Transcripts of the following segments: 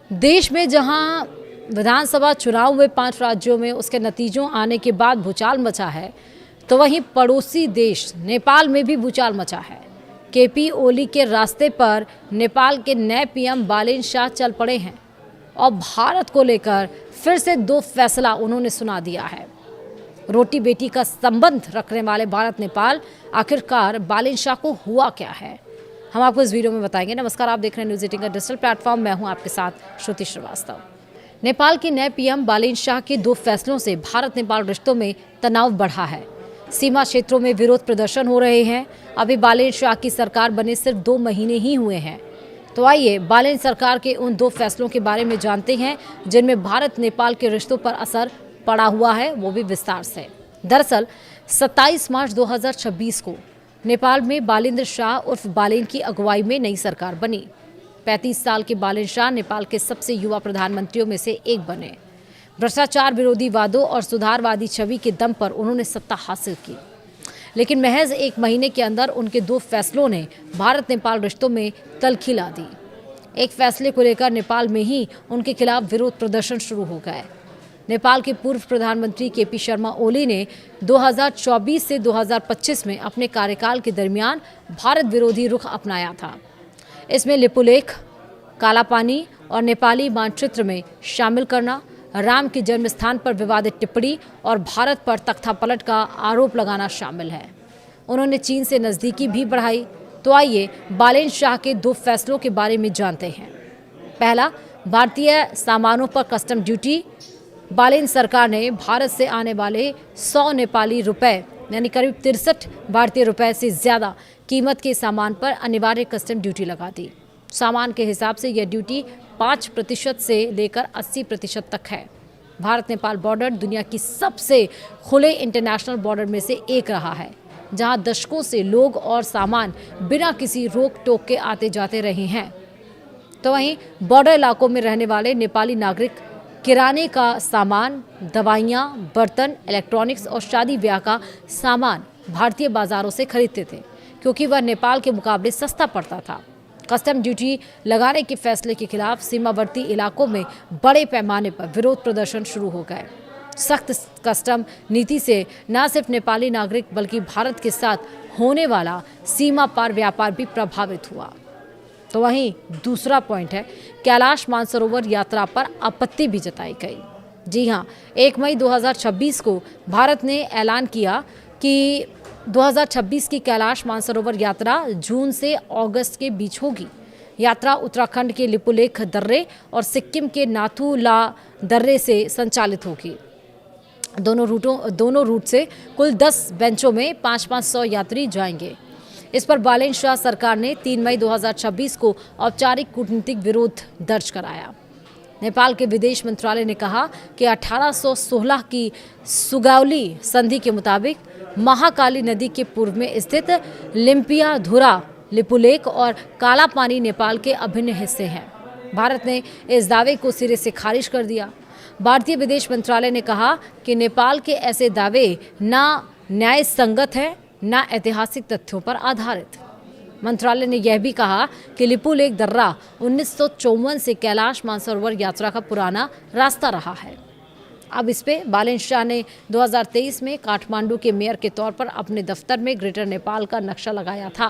देश में जहां विधानसभा चुनाव हुए 5 राज्यों में, उसके नतीजों आने के बाद भूचाल मचा है, तो वहीं पड़ोसी देश नेपाल में भी भूचाल मचा है। केपी ओली के रास्ते पर नेपाल के नए पीएम बालेन शाह चल पड़े हैं और भारत को लेकर फिर से 2 फैसला उन्होंने सुना दिया है। रोटी बेटी का संबंध रखने वाले भारत नेपाल, आखिरकार बालेन शाह को हुआ क्या है, हम आपको इस वीडियो में बताएंगे। नमस्कार, आप देख रहे हैं न्यूज़ 18 का डिजिटल प्लेटफॉर्म। मैं हूं आपके साथ श्रुति श्रीवास्तव। नेपाल के नए पीएम बालेन शाह के 2 फैसलों से भारत नेपाल रिश्तों में तनाव बढ़ा है। सीमा क्षेत्रों में विरोध प्रदर्शन हो रहे हैं। अभी बालेन शाह की सरकार बने सिर्फ 2 महीने ही हुए हैं। तो आइए बालेन सरकार के उन 2 फैसलों के बारे में जानते हैं जिनमें भारत नेपाल के रिश्तों पर असर पड़ा हुआ है, वो भी विस्तार से। दरअसल 27 मार्च 2026 को नेपाल में बालेन्द्र शाह उर्फ बालेन की अगुवाई में नई सरकार बनी। 35 साल के बालेन शाह नेपाल के सबसे युवा प्रधानमंत्रियों में से एक बने। भ्रष्टाचार विरोधी वादों और सुधारवादी छवि के दम पर उन्होंने सत्ता हासिल की, लेकिन महज 1 महीने के अंदर उनके 2 फैसलों ने भारत नेपाल रिश्तों में तलखी ला दी। एक फैसले को लेकर नेपाल में ही उनके खिलाफ विरोध प्रदर्शन शुरू हो गए। नेपाल के पूर्व प्रधानमंत्री केपी शर्मा ओली ने 2024 से 2025 में अपने कार्यकाल के दरमियान भारत विरोधी रुख अपनाया था। इसमें लिपुलेख, कालापानी और नेपाली मानचित्र में शामिल करना, राम के जन्म स्थान पर विवादित टिप्पणी और भारत पर तख्तापलट का आरोप लगाना शामिल है। उन्होंने चीन से नज़दीकी भी बढ़ाई। तो आइए बालेन शाह के 2 फैसलों के बारे में जानते हैं। पहला, भारतीय सामानों पर कस्टम ड्यूटी। बालेन सरकार ने भारत से आने वाले 100 नेपाली रुपए यानी करीब 63 भारतीय रुपए से ज़्यादा कीमत के सामान पर अनिवार्य कस्टम ड्यूटी लगा दी। सामान के हिसाब से यह ड्यूटी 5% से लेकर 80% तक है। भारत नेपाल बॉर्डर दुनिया की सबसे खुले इंटरनेशनल बॉर्डर में से एक रहा है, जहां दशकों से लोग और सामान बिना किसी रोक टोक के आते जाते रहे हैं। तो वहीं बॉर्डर इलाकों में रहने वाले नेपाली नागरिक किराने का सामान, दवाइयाँ, बर्तन, इलेक्ट्रॉनिक्स और शादी ब्याह का सामान भारतीय बाजारों से खरीदते थे, क्योंकि वह नेपाल के मुकाबले सस्ता पड़ता था। कस्टम ड्यूटी लगाने के फैसले के खिलाफ सीमावर्ती इलाकों में बड़े पैमाने पर विरोध प्रदर्शन शुरू हो गए। सख्त कस्टम नीति से न सिर्फ नेपाली नागरिक बल्कि भारत के साथ होने वाला सीमा पार व्यापार भी प्रभावित हुआ। तो वहीं दूसरा पॉइंट है, कैलाश मानसरोवर यात्रा पर आपत्ति भी जताई गई। जी हां, 1 मई 2026 को भारत ने ऐलान किया कि 2026 की कैलाश मानसरोवर यात्रा जून से अगस्त के बीच होगी। यात्रा उत्तराखंड के लिपुलेख दर्रे और सिक्किम के नाथुला दर्रे से संचालित होगी। दोनों रूट से कुल 10 बेंचों में 500 यात्री जाएंगे। इस पर बालेन शाह सरकार ने 3 मई 2026 को औपचारिक कूटनीतिक विरोध दर्ज कराया। नेपाल के विदेश मंत्रालय ने कहा कि 1816 की सुगौली संधि के मुताबिक महाकाली नदी के पूर्व में स्थित लिम्पियाधुरा, लिपुलेख और कालापानी नेपाल के अभिन्न हिस्से हैं। भारत ने इस दावे को सिरे से खारिज कर दिया। भारतीय विदेश मंत्रालय ने कहा कि नेपाल के ऐसे दावे न न्याय संगत हैं न ऐतिहासिक तथ्यों पर आधारित। मंत्रालय ने यह भी कहा कि लिपुलेख दर्रा 1954 से कैलाश मानसरोवर यात्रा का पुराना रास्ता रहा है। अब इस पे बालेन शाह ने 2023 में काठमांडू के मेयर के तौर पर अपने दफ्तर में ग्रेटर नेपाल का नक्शा लगाया था।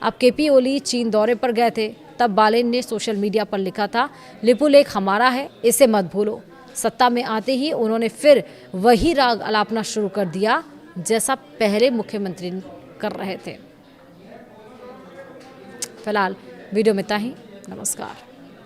अब केपी ओली चीन दौरे पर गए थे, तब बालेन ने सोशल मीडिया पर लिखा था, लिपुलेख हमारा है, इसे मत भूलो। सत्ता में आते ही उन्होंने फिर वही राग अलापना शुरू कर दिया जैसा पहले मुख्यमंत्री कर रहे थे। फिलहाल वीडियो में इतना ही। नमस्कार।